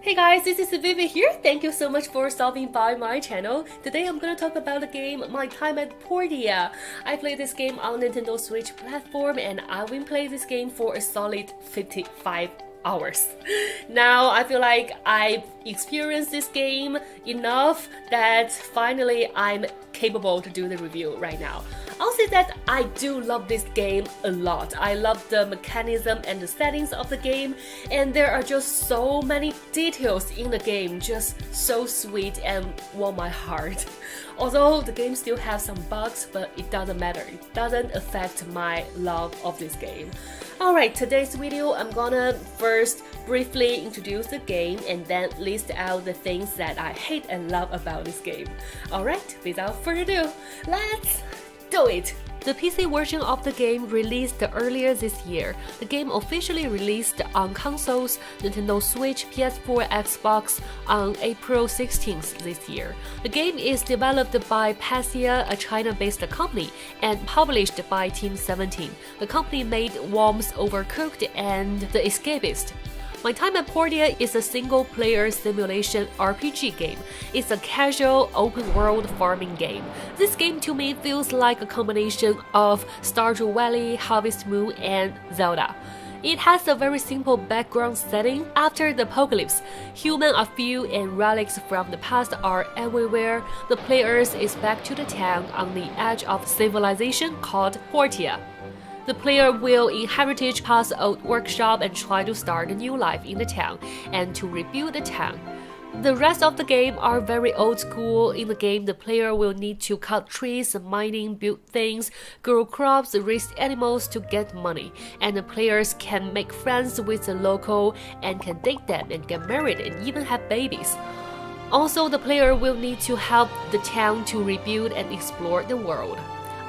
Hey guys, this is Vivi here. Thank you so much for stopping by my channel. Today I'm gonna talk about the game My Time at Portia. I played this game on Nintendo Switch platform and I've been playing this game for a solid 55 hours. Now I feel like I've experienced this game enough that finally I'm capable to do the review right now. I'll say that I do love this game a lot. I love the mechanism and the settings of the game, and there are just so many details in the game, just so sweet and warm my heart. Although the game still has some bugs, but it doesn't matter. It doesn't affect my love of this game. Alright, today's video I'm gonna first briefly introduce the game and then list out the things that I hate and love about this game. Alright, without further ado, let's do it! The PC version of the game released earlier this year. The game officially released on consoles, Nintendo Switch, PS4, Xbox on April 16th this year. The game is developed by Passia, a China-based company, and published by Team 17. The company made Worms Overcooked and The Escapist. My Time at Portia is a single-player simulation RPG game. It's a casual, open-world farming game. This game to me feels like a combination of Stardew Valley, Harvest Moon, and Zelda. It has a very simple background setting. After the apocalypse, humans are few and relics from the past are everywhere. The players is back to the town on the edge of civilization called Portia. The player will inherit past old workshop and try to start a new life in the town and to rebuild the town. The rest of the game are very old school. In the game, the player will need to cut trees, mining, build things, grow crops, raise animals to get money. And the players can make friends with the local and can date them and get married and even have babies. Also, the player will need to help the town to rebuild and explore the world.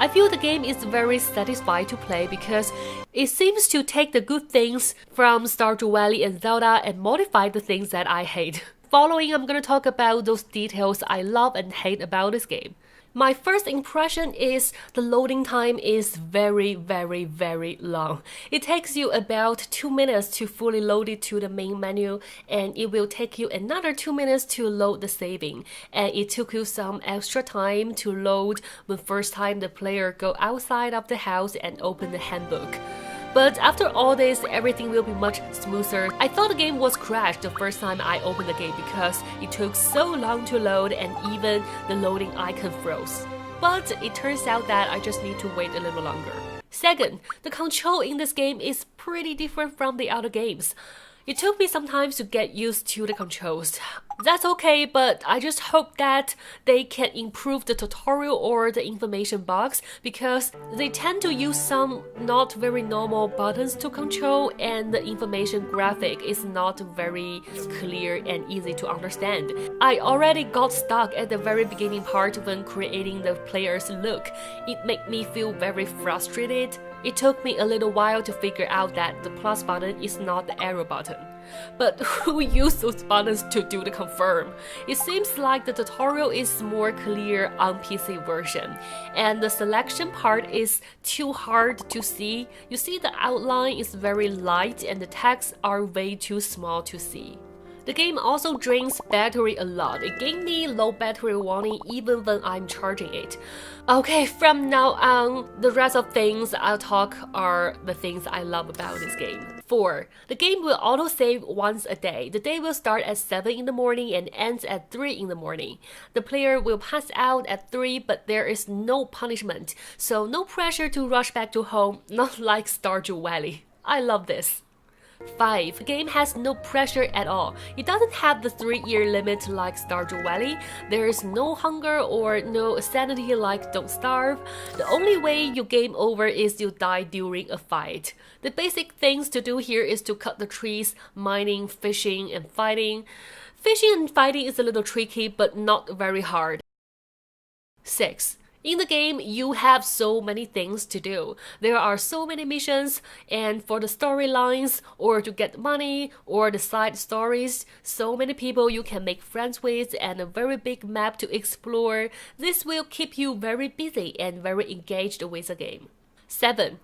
I feel the game is very satisfying to play because it seems to take the good things from Stardew Valley and Zelda and modify the things that I hate. Following, I'm gonna talk about those details I love and hate about this game. My first impression is the loading time is very long. It takes you about 2 minutes to fully load it to the main menu, and it will take you another 2 minutes to load the saving. And it took you some extra time to load when first time the player go outside of the house and open the handbook. But after all this, everything will be much smoother. I thought the game was crashed the first time I opened the game because it took so long to load and even the loading icon froze. But it turns out that I just need to wait a little longer. Second, the control in this game is pretty different from the other games. It took me some time to get used to the controls. That's okay, but I just hope that they can improve the tutorial or the information box because they tend to use some not very normal buttons to control and the information graphic is not very clear and easy to understand. I already got stuck at the very beginning part when creating the player's look. It made me feel very frustrated. It took me a little while to figure out that the plus button is not the arrow button. But who used those buttons to do the confirm? It seems like the tutorial is more clear on PC version, and the selection part is too hard to see. You see the outline is very light and the texts are way too small to see. The game also drains battery a lot. It gave me low battery warning even when I'm charging it. Okay, from now on, the rest of things I'll talk are the things I love about this game. 4. The game will auto-save once a day. The day will start at 7 in the morning and ends at 3 in the morning. The player will pass out at 3, but there is no punishment, so no pressure to rush back to home, not like Stardew Valley. I love this. 5. The game has no pressure at all. It doesn't have the 3-year limit like Stardew Valley. There is no hunger or no sanity like Don't Starve. The only way you game over is you die during a fight. The basic things to do here is to cut the trees, mining, fishing, and fighting. Fishing and fighting is a little tricky, but not very hard. 6. In the game, you have so many things to do. There are so many missions, and for the storylines, or to get money, or the side stories, so many people you can make friends with, and a very big map to explore. This will keep you very busy and very engaged with the game. 7.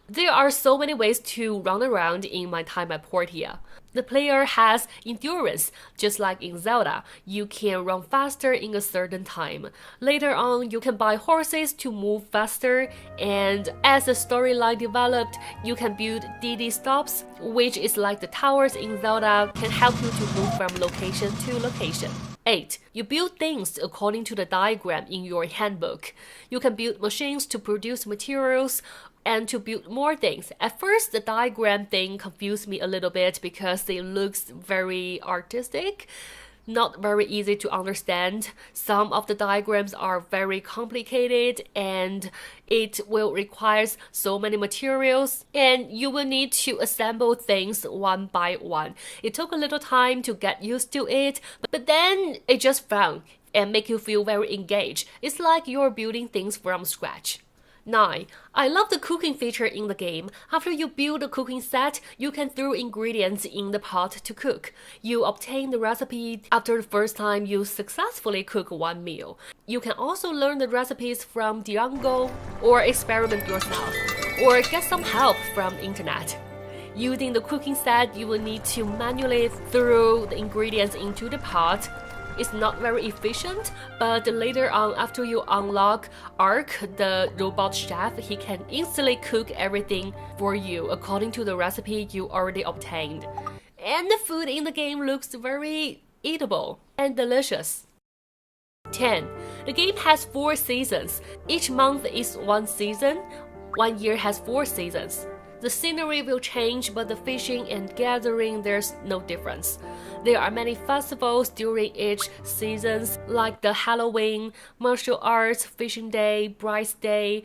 There are so many ways to run around in my Time at Portia. The player has endurance, just like in Zelda. You can run faster in a certain time. Later on, you can buy horses to move faster, and as the storyline developed, you can build DD stops, which is like the towers in Zelda, can help you to move from location to location. 8. You build things according to the diagram in your handbook. You can build machines to produce materials and to build more things. At first, the diagram thing confused me a little bit because it looks very artistic, not very easy to understand. Some of the diagrams are very complicated and it will require so many materials and you will need to assemble things one by one. It took a little time to get used to it, but then it just fun and make you feel very engaged. It's like you're building things from scratch. 9. I love the cooking feature in the game. After you build a cooking set, you can throw ingredients in the pot to cook. You obtain the recipe after the first time you successfully cook one meal. You can also learn the recipes from Diango or experiment yourself, or get some help from the internet. Using the cooking set, you will need to manually throw the ingredients into the pot. It's not very efficient, but later on, after you unlock Ark, the robot chef, he can instantly cook everything for you according to the recipe you already obtained. And the food in the game looks very eatable and delicious. 10. The game has 4 seasons. Each month is one season. 1 year has 4 seasons. The scenery will change, but the fishing and gathering, there's no difference. There are many festivals during each season, like the Halloween, martial arts, fishing day, Bride's Day,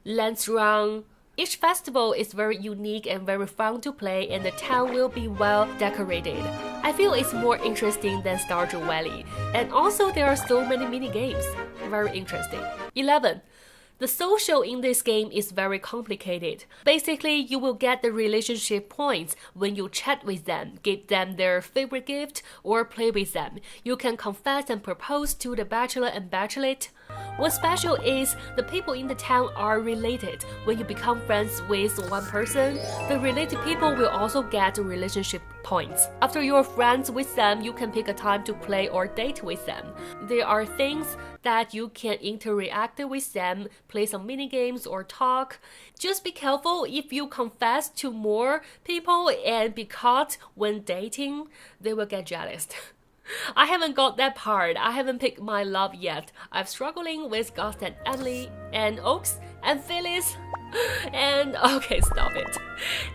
Lance Run. Each festival is very unique and very fun to play, and the town will be well decorated. I feel it's more interesting than Stardew Valley. And also there are so many mini games. Very interesting. 11. The social in this game is very complicated. Basically, you will get the relationship points when you chat with them, give them their favorite gift, or play with them. You can confess and propose to the bachelor and bachelorette. What's special is the people in the town are related. When you become friends with one person, the related people will also get relationship points. After you're friends with them, you can pick a time to play or date with them. There are things that you can interact with them, play some mini games or talk. Just be careful if you confess to more people and be caught when dating, they will get jealous. I haven't got that part. I haven't picked my love yet. I'm struggling with Gus and Emily and Oaks and Phyllis. And okay, stop it.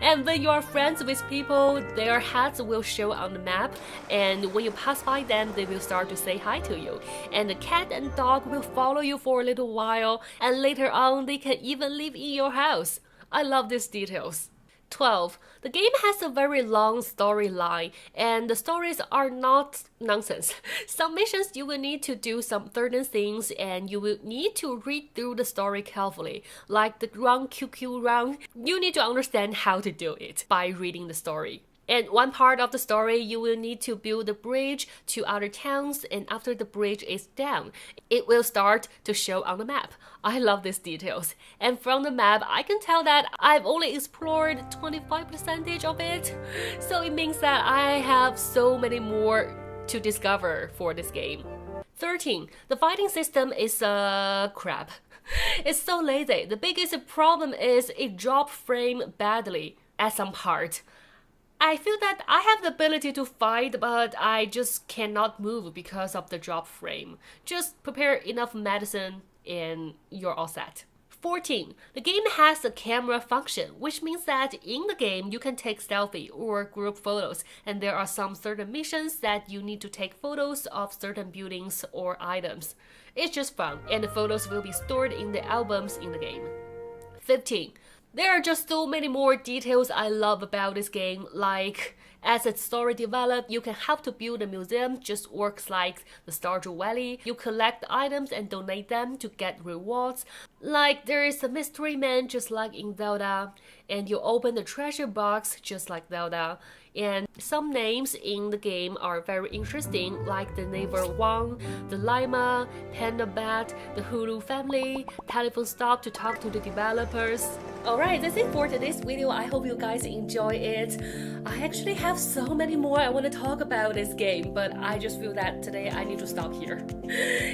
And when you are friends with people, their hats will show on the map, and when you pass by them, they will start to say hi to you. And the cat and dog will follow you for a little while, and later on, they can even live in your house. I love these details. 12. The game has a very long storyline, and the stories are not nonsense. Some missions you will need to do some certain things, and you will need to read through the story carefully. Like the run QQ run, you need to understand how to do it by reading the story. And one part of the story, you will need to build a bridge to other towns, and after the bridge is down, it will start to show on the map. I love these details. And from the map, I can tell that I've only explored 25% of it. So it means that I have so many more to discover for this game. 13. The fighting system is crap. It's so lazy. The biggest problem is it drops frame badly at some part. I feel that I have the ability to fight, but I just cannot move because of the drop frame. Just prepare enough medicine and you're all set. 14. The game has a camera function, which means that in the game you can take selfie or group photos, and there are some certain missions that you need to take photos of certain buildings or items. It's just fun, and the photos will be stored in the albums in the game. 15. There are just so many more details I love about this game, like as its story develops, you can help to build a museum, just works like the Stardew Valley. You collect items and donate them to get rewards. Like there is a mystery man just like in Zelda, and you open the treasure box just like Zelda. And some names in the game are very interesting, like the neighbor Wang, the Lima, Panda Bat, the Hulu family, telephone stop to talk to the developers. Alright, that's it for today's video. I hope you guys enjoy it. I actually have so many more I want to talk about this game, but I just feel that today I need to stop here.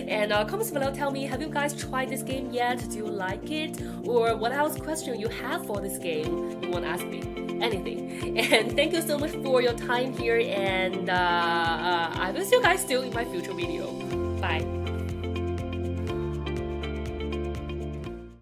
And comments below, tell me, have you guys tried this game yet? Do you like it? Or what else question you have for this game you want to ask me? Anything. And thank you so much for your time here, and I will see you guys still in my future video. Bye.